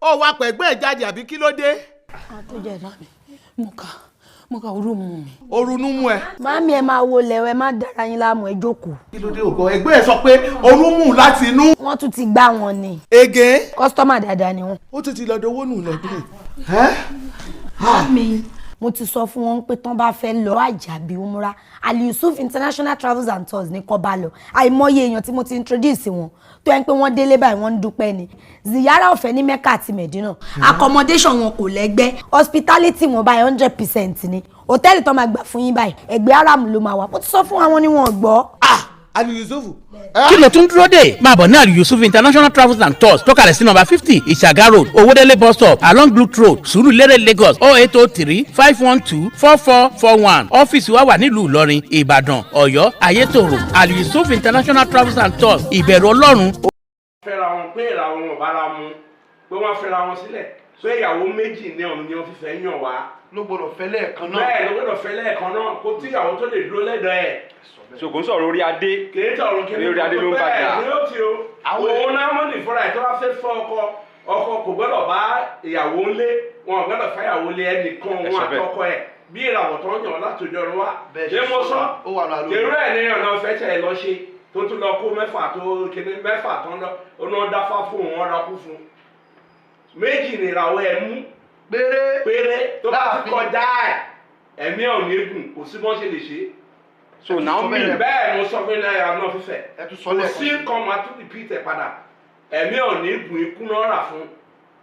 ó wá pẹ̀gbẹ́ ẹ̀ jáde àbí kí ló dé. àtúnjẹ dá mi mo ka orú mu mi. orunú mú ẹ. Màámi ẹ máa wo lẹ̀wẹ̀ má dára yín láàmú ẹ jókòó. kí ló dé ògbọ́ ẹgbẹ́ ẹ sọ pé orun mú láti inú. wọ́n tún ti gbá wọn ni. ege. kọ́sítọ́mà dáadáa ni wọ́n. ó ti lọ dowó nù lọ́dún. Màámi mo ti sọ fún wọn pé tán bá fẹ́ lọ Àjàbí umra Ali Yusuf International Travels and Tours ní kó bá lọ àìmọye èèyàn tí mo ti introduce wọn tó yẹn pé wọ́n délé báyìí wọ́n ń dúpẹ́ ni ziyara ọ̀fẹ́ ní Mecca àti Medina accommodation wọn kò lẹ́gbẹ́ hospitality wọn báyìí 100% ni hòtẹ́ẹ̀lì tó máa gbà fún yín báyìí ẹgbẹ́ aram ló máa wà mo ti sọ fún àwọn ni wọ́n gbọ́. Ali Yusuf. kí ló tún dúró dé máa bọ̀ ní Ali Yusuf International Travels and Tours tó kalẹ̀ sí nọ́mbà 50 Ìṣàgá road Owódélé bus stop along Blue road Sùúrùlérè Lagos 0803 512 4441 ọ́fíìsì wa wà nílùú Ìlọrin Ìbàdàn Ọ̀yọ́ Ayétòrò Ali Yusuf International Travels and Tours ìbẹ̀rù Ọlọ́run. fẹ́ra wọn pé ìra wọn ò bára mu pé wọ́n fẹ́ra wọn sílẹ̀ pé ìyàwó méjì ní ọ̀run ni wọ́n fi fẹ́ yàn wá. ló gbọ́dọ̀ fẹ́ lẹ́ẹ̀kan náà. bẹ́ẹ̀ ló gbọ́dọ̀ fẹ́ lẹ́ẹ̀kan náà kó tí ìyàwó tó lè dúró lẹ́dọ̀ ẹ̀. ṣòkò ń sọ̀rọ̀ orí adé. kìí sọ̀rọ̀ kí orí adé ló ń bàjá. bẹ́ẹ̀ ni ó ti o. àwọn òun náà mọ̀ ní fúnra ẹ̀ tó bá fẹ́ fọ́ ọkọ kò gbọ́dọ̀ bá ìyàwó ńlé wọn ò gbọ́dọ̀ fẹ́ ìyàwó lé ẹnìkan wọn àtọkọ ẹ̀ bí ìràwọ̀ tó ń yàn látòjọ́ wa. ṣé mo sọ èrò ẹ̀ ní ọ̀nà fẹ́tẹ̀ lọ ṣe tó tún lọ kó mẹ́fà tó kéde mẹ́fà tó ń lọ ọ̀nà dáfá fún wọn rakú fún méjì ní ìràwọ̀ ẹ̀ mú péré tó bá ti kọjá ẹ̀ ẹ̀mí ọ̀nà eégún kò sí bọ́n ṣe lè ṣe. so Naomi bẹ́ẹ̀ mo sọ fún ilé àná fífẹ́ kò sí kan máa tún repeat ẹ̀ padà ẹ̀mí ọ̀nà eégún ikú náà rà fún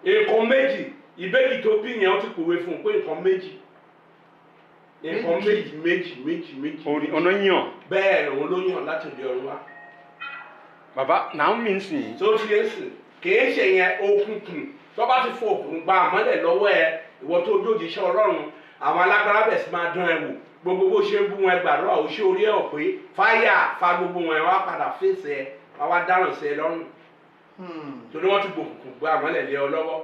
nǹkan méjì ìbejì tó bí yẹn ó ti pòwe fún un pé nǹkan méjì ọ̀nà yàn. bẹ́ẹ̀ lòun ló yàn láti di ọ̀run wá. bàbá Naomi ń sìn. tó fi é sìn kìí ṣe yẹn òkùnkùn tó bá ti fọ òkùnkùn gba àmọ́lẹ̀ lọ́wọ́ ẹ ìwọ tó dóòjì iṣẹ́ Ọlọ́run àwọn alágbára bẹ̀ sí máa dán ẹ wò gbogbo bó ṣe ń bú wọn gbàdúrà ó ṣe orí ẹ ò pé fáyà fa gbogbo wọn wá padà fèsì ẹ wá dáràn sí ẹ lọ́rùn torí wọ́n ti gbòkùnkùn gba àmọ́lẹ̀ lé ọ lọ́wọ́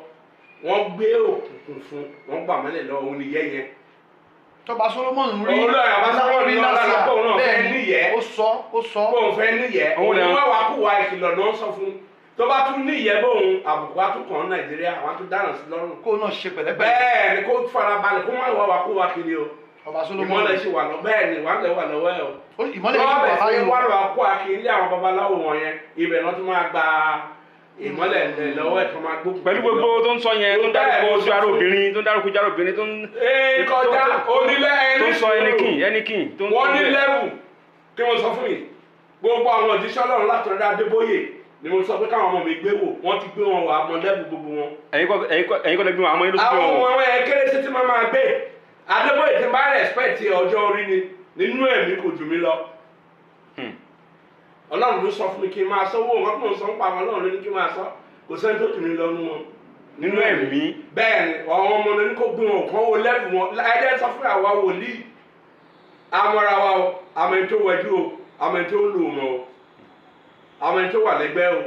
wọ́n gbé òkùnkùn fún wọ́n gba àmọ́lẹ̀ lọ́wọ́ òun nìyẹn yẹn. tọba Solomon rí olóyè àbá Solomon rí lọ́la kó náà fẹ́ níyẹ́ ó sọ kó fẹ́ níyẹ́ òun wá kú wa ìkìlọ̀ náà sọ fún tó bá tún níyẹ́ bóun àbùkù wa tún kàn Nàìjíríà àwọn tún dáràn sí lọ́rùn. kó náà ṣe pẹ̀lẹ́pẹ̀lẹ́. bẹ́ẹ̀ ni kó farabalẹ̀ kó má wá kó wa kiri o. ọba Solomon ìmọ̀lẹ̀ ṣì wà lọ bẹ́ẹ̀ ni wàá lẹ̀ wà lọ́wọ́ ẹ̀ o. ìmọ̀lẹ̀ ṣì wà láyé o. wọ́n lọ kó akiri ilé àwọn babaláwo wọn yẹn ibẹ̀ náà tún máa gba ìmọ̀lẹ̀ lọ́wọ́ ẹ̀ tó máa gbó. pẹ̀lú gbogbo tó ń sọ yẹn tó ń dárúkọ ojú ara obìnrin tó ń dárúkọ ojú ara obìnrin tó ń. kọjá onílẹ̀ ẹni tó ń sọ ẹnikìn tó ń sọ wọ́n ní lẹ́wù kí wọ́n sọ fún mi gbogbo àwọn òjíṣẹ́ Ọlọ́run látọ̀dọ̀ Adébóyè ni mo sọ pé káwọn ọmọ mi gbé wò wọ́n ti gbé wọn wà mọ lẹ́bù gbogbo wọn. ẹ̀yin kọ́ lè gbé wọn àmọ́ yín ló gbé wọn. àwọn ọmọ ẹ kéré sí ti máa gbé Adébóyè ti máa respect ọjọ́ orí ni nínú ẹ̀mí kò jù mí lọ. Ọlọ́run ló sọ fún mi kí n máa sọ owó nǹkan tó ń sọ ń pa àwọn Ọlọ́run ló ní kí n máa sọ kò sẹ́ni tó jù mí lọ nínú wọn. nínú ẹ̀mí. bẹ́ẹ̀ ni àwọn ọmọ ní kò gbé wọn kàn wọ lẹ́bù wọn ẹ̀jẹ̀ sọ fún àwa wòlíì amọ̀ra wa o àmọ̀ ètò wẹ̀jú o àmọ̀ ètò lò mọ́ o àwọn ẹni tó wà lẹ́gbẹ́ o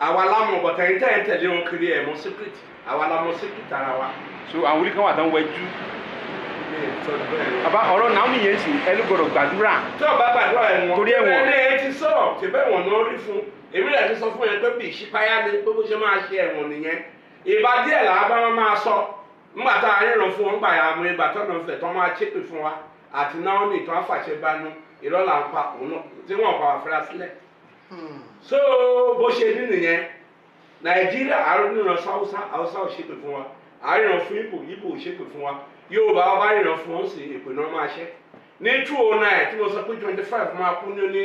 àwa lámọ̀ bọ̀tà ẹni tẹ́ ẹ̀ tẹ̀lé wọn kiri ẹ̀ mọ́ secret àwa lámọ̀ secret ara wa. so àwọn orí kan wà tán wẹjú. bàbá ọ̀rọ̀ Naomi yẹn sì ẹ ló gbọdọ̀ gbàdúrà. tí o bá gbàdúrà ẹ̀ wọ́n torí ẹ̀wọ̀n ẹni ẹ ti sọ̀rọ̀ tí bẹ́ẹ̀ wọ̀n náà rí fún èmi rẹ̀ ti sọ fún yẹn pé bí ìṣípayá ni pé bó ṣe máa ṣe ẹ̀wọ̀n nìyẹn ìbá díẹ̀ làá bá wọn máa sọ nígbà tá a ríran fún wọn gbà yà àmọ́ ìgbà tó náà fẹ̀ tó máa ṣépè fún wa àti Naomi tó á fàṣẹ bánú ìrọ̀lá ń pa òun náà tí wọ́n pa àfẹ́rẹ́ sílẹ̀. so bó ṣe ní nìyẹn Nàìjíríà àríran Haúsá ò ṣépè fún wa àríran fún Ìgbò ò ṣépè fún wa Yorùbá wa bá ríran fún wọn sí èpè náà máa ṣe ní 209 tí mo sọ pé 25 máa kú ní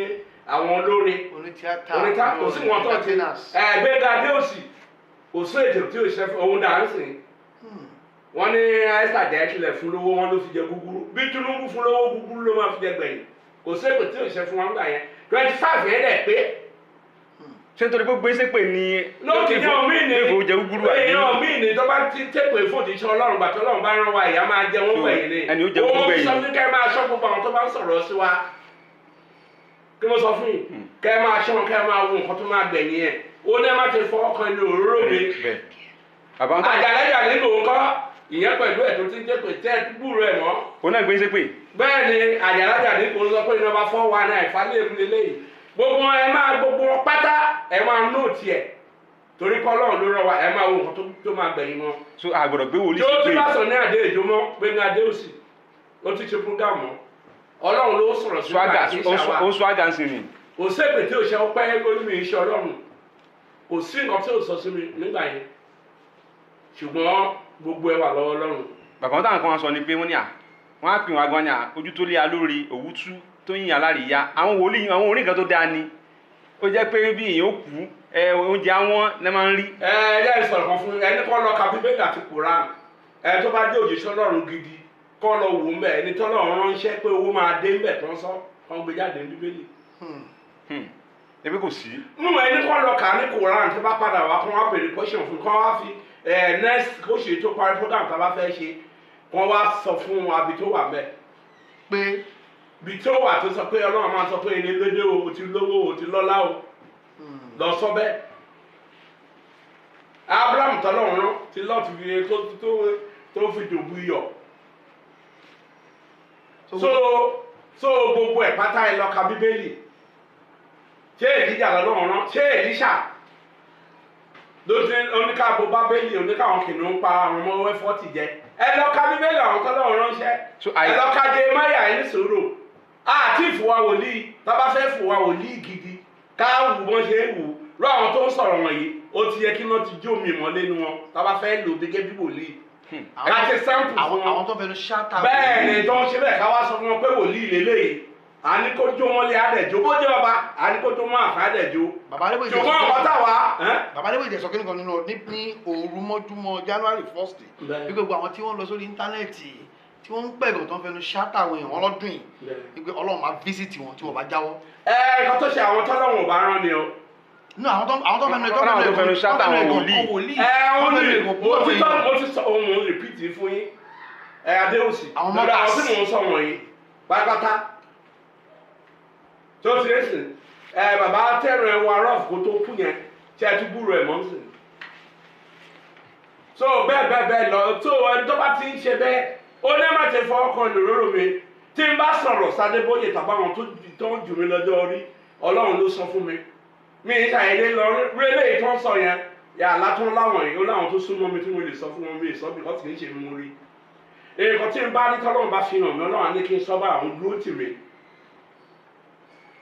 àwọn olórin onítíátà kò sí wọn tó ti Gbẹ́ngà Adéòsì kò sí ètò tí ò ṣe fún òun dáhùnsìn wọ́n ní Esther jẹ́ tilẹ̀ fún lówó wọn ló fi jẹ gúgúrú bí Tinubu fún lówó gúgúrú ló máa fi jẹ gbẹ̀yìn kò sí ètò tí ò ṣe fún wọn gbà yẹn 25 yẹn dẹ̀ pé. ṣé nítorí pé gbèsè pè ní. lókè ní omi ni ìfò jẹ gúgúrú àbí. èèyàn omi ni tó bá ti tẹ̀pẹ̀ fún òjíṣẹ́ Ọlọ́run gbàtọ́ Ọlọ́run bá rán wa ìyá máa jẹ wọ́n gbẹ̀yìn ni. ẹni ó jẹ gúgúrú gbẹ̀yìn. òun sọ fún kẹ́ máa ṣọ́ gbogbo àwọn tó bá ń sọ̀rọ̀ sí wa kí mo sọ fún yìí kẹ́ máa ṣọ́ wọn kẹ́ máa wo nǹkan tó máa gbẹ̀yìn ẹ̀ ó ní ẹ má ti fọ ọkàn ní òróró mi. àjàlẹ́jà nílò ńkọ́ ìyẹn pẹ̀lú ẹ̀ tó ti jẹ́ pé tẹ́ gbúrò ẹ̀ mọ́. òun náà gbé ṣépè. bẹ́ẹ̀ ni àjàlájà ní kò ń sọ pé iná bá fọ́ wa náà ìfálẹ̀ èkú lélẹ́yìí gbogbo ẹ máa gbogbo wọn pátá ẹ máa nóòtì ẹ̀ torí kọ́ Ọlọ́run ló rán wa ẹ máa wo nǹkan tó máa gbẹ̀yìn wọn. so àgbọ̀dọ̀ gbé wòlíì tí ó sí ti pé bá sọ ní àdé èjò mọ́ pé ní adé òsì ó ti ṣe program mọ́ Ọlọ́run ló sọ̀rọ̀ sí swaga kí ṣàwà ó swaga ń sin ni. kò sépè tí ò ṣe ọpẹ́ lórí mi iṣẹ́ Ọlọ́run kò sí nǹkan tí ò sọ sí mi nígbà yẹn ṣùgbọ́n gbogbo ẹ wà lọ́wọ́ Ọlọ́run. bàbá wọn táwọn kan sọ ni pé wọ́n ní à wọ́n á pè wọ́n agbọ́n ní à ojú tó lé alórí òwútú tó yìn aláríyá àwọn wòlíì àwọn orí nǹkan tó dáa ni ó jẹ́ pé bí èèyàn ó kú oúnjẹ àwọn ní máa ń rí. ẹ sọ̀rọ̀ kan fún ẹni kọ́ lọ ka Bíbélì àti Kùránì tó bá dé òjíṣẹ́ Ọlọ́run gidi kọ́ lọ wò ń bẹ̀ ẹni tọ́lọ́run ránṣẹ́ pé owó máa dé ń bẹ̀ tó ń sọ kọ́ gbé jáde ní Bíbélì. ebi kò sí. mú ẹni kọ́ lọ kà ní Kùránì tó bá padà wá kó wá béèrè question fún kó wá fi next kó ṣe tó parí program tá a bá fẹ́ ṣe kó wá sọ fún wa bí tó wà bẹ́ẹ̀. pé bí tó wà tó sọ pé Ọlọ́run máa sọ pé ilé lédè o ti lówó o ti lọ́lá o lọ sọ bẹ́ẹ̀. Abraham tọ́lọ́run rán ti lọ́ọ̀tì fi tó fi dòbu iyọ̀ so gbogbo ẹ̀ pátá ẹ lọ ka Bíbélì ṣé Èlíjà lọ́lọ́run rán ṣé Èlíṣà ló ti oníkàbọ̀ Bábélì oníkàwọn kìnìún pa àwọn ọmọ F40 jẹ ẹ lọ ka Bíbélì àwọn tọ́lọ́run ránṣẹ́ ẹ lọ ka Jemáyà ẹ ní sòrò àti ìfùwà wòlíì tábà fẹ́ fùwà wòlíì gidi ká wù wọ́n ṣe é wù rọ àwọn tó ń sọ̀rọ̀ wọ̀nyí ó ti yẹ kí wọ́n ti jó mi mọ́ lẹ́nu wọn tábà fẹ́ lò gẹ́gẹ́ bí wòlíì ká ṣe sample fún wọn àwọn tó fẹnu ṣáàtà bẹ́ẹ̀ ni tó ń ṣe bẹ́ẹ̀ ká wá sọ fún wọn pé wòlíì lélẹ́yìí àní kó jó wọn lé adẹ̀jó bó jẹ́ ọba àní kó jó wọn àfẹ́ adẹ̀jó ṣùgbọ́n ọkọ táwa. bàbá adébóyè jẹ́ sọ kí nìkan nínú ní òru mọ́júmọ́ January 1st bí gbogbo àwọn tí wọ́n lọ sórí íńtánẹ́ẹ̀tì tí wọ́n ń pẹ̀gàn tó ń fẹnu ṣáàtà àwọn èèyàn lọ́dún yìí wípé Ọlọ́run máa fíṣítì wọn tí wọ́n bá jáwọ́. ẹ̀ẹ́dkan tó ṣe àwọn tọ́lọ́run ò bá rán ni o. no àwọn tó fẹnu ṣáàtà àwọn wòlíì. mo ti sọ ohun rìpíìtì fún yín Adéòsì àwọn lọ́dọ̀ àwọn tí mò ń sọ wọ̀nyí pátápátá tó ti rẹ̀ sìn bàbá tẹ̀rọ ẹ̀ wà rọ́ọ̀fù kó tó kú yẹn tí ẹ tún gbúrò ẹ̀ mọ́ sí. so bẹ́ẹ̀ lọ tó ẹni tó bá ti ń ṣe bẹ́ẹ̀ ó ní má ti fọ ọkàn lòróró mi tí n bá sọ̀rọ̀ Sádébóyè tàbáwọn tó ń jù mí lọ́jọ́ orí Ọlọ́run ló sọ fún mi mi ń ṣàyẹ̀dẹ́ lọ rélé tó ń sọ yẹn yàrá tó ń láwọn yìí ó láwọn tó súnmọ́ mi tí mo lè sọ fún wọn mi sọ bí wọ́n ti ń ṣe mú rí èèkàn tí n bá ní tọ́lọ́run bá fi hàn mí Ọlọ́run á ní kí n sọ bá àwọn dúró tì mí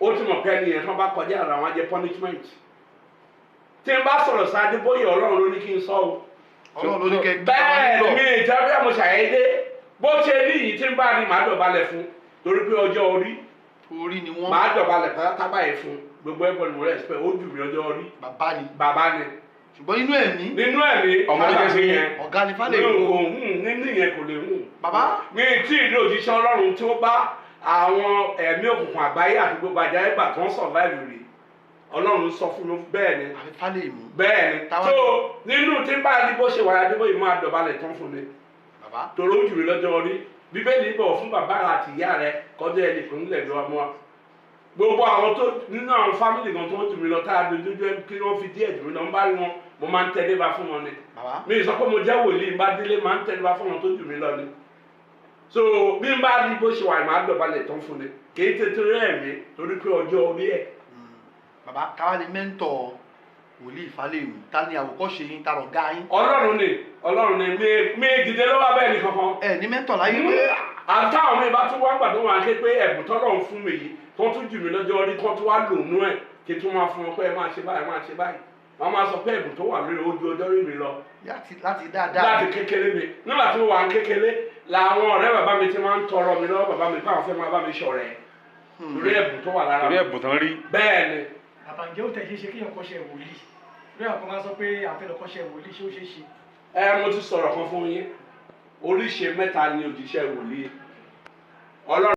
ó ti mọ̀ pé ẹnìyẹn tó bá kọjá ara wọn á jẹ́ punishment tí n bá sọ̀rọ̀ Sádébóyè Ọlọ́run ló ní kí n sọ o Ọlọ́run ló ní kẹ́ bẹ́ẹ̀ mi ìjọba bí mo ṣàyẹ̀dẹ́ bó ṣe ní yìí tí n bá ní màá dọ̀bálẹ̀ fún torí pé ọjọ́ orí ni wọ́n màá dọ̀bálẹ̀ pátápátá báyìí fún gbogbo ẹ̀bọ̀n ni mo rẹ̀ ṣe ó jù mí ọjọ́ orí bàbá ni ṣùgbọ́n nínú ẹ̀mí ọmọ ló jẹ́ sí yẹn ọ̀gá ni Fálẹ́mi nínú ìyẹn kò lè hùn bàbá mi tí ìlú òjíṣẹ́ Ọlọ́run tí ó bá àwọn ẹ̀mí òkùnkùn àgbáyé àti gbogbo àjàyèbà tó ń survive rè Ọlọ́run sọ fún mi bẹ́ẹ̀ ni Fálẹ́mi bẹ́ẹ̀ ni so nínú tí bá ní bó ṣe wà Adébóyè máa dọ̀bálẹ̀ tán fún mi torí ó jù mí lọ́jọ́ orí Bíbélì bọ̀ fún bàbá àti ìyá rẹ kọjá ẹni kò ń lẹ̀ lọ́wọ́ mọ́ gbogbo àwọn tó nínú àwọn fámìlì kan tó ń jù mí lọ tá a dojú kí wọ́n fi díẹ̀ jù mí lọ ń bá rí wọn mo máa ń tẹ́lẹ̀ bá fún wọn ni mi sọ pé mo jẹ́ wòlíì ń bá délé máa ń tẹ́lẹ̀ bá fún wọn tó jù mí lọ ni so bí n bá rí bó ṣe wà máa dọ̀bálẹ̀ tán fún mi kì í tètè rẹ̀ mí torí pé ọjọ́ orí ẹ̀. bàbá káwá ni mẹ́ńtọ̀ wòlíì Fálẹ́mi ta ni àwòkọ́ṣe yín ta lọ̀gá yín. Ọlọ́run ni mi dìde lọ́wọ́ abẹ́ ní kankan. ẹ ní mẹ́ńtọ̀ láyé pé. àtàwọn mi bá tún wá gbà tó wà ké pé ẹ̀bùn tọ́lọ́run fún mi yìí tó tún jù mí lọ́jọ́ orí kan tó wá lò nú ẹ̀ kí tún máa fún wọn pé ẹ máa ṣe báyìí máa ṣe báyìí wọ́n máa sọ pé ẹ̀bùn tó wà lórí ojú ọjọ́ rí mi lọ. láti dáadáa. láti kékeré mi nígbà tí mo wà kékeré làwọn ọ̀rẹ́ bàbá mi ti máa ń tọrọ mi lọ́wọ́ bàbá mi báwọn fẹ́ máa bá mi ṣọ̀rẹ́ lórí ẹ̀bùn tó wà lára mi. lórí ẹ̀bùn tán rí. bẹ́ẹ̀ ni. àbànjẹ́ ó tẹ̀ ṣe kéèyàn kọ́ṣẹ́ wòlíì bí àwọn kan máa sọ pé àfẹ́lọ́ kọ́ṣẹ́ wòlíì ṣé ó ṣeé ṣe. mo ti sọ̀rọ̀ kan fún yín oríṣi mẹ́ta ni òjíṣẹ́ wòlíì Ọlọ́run.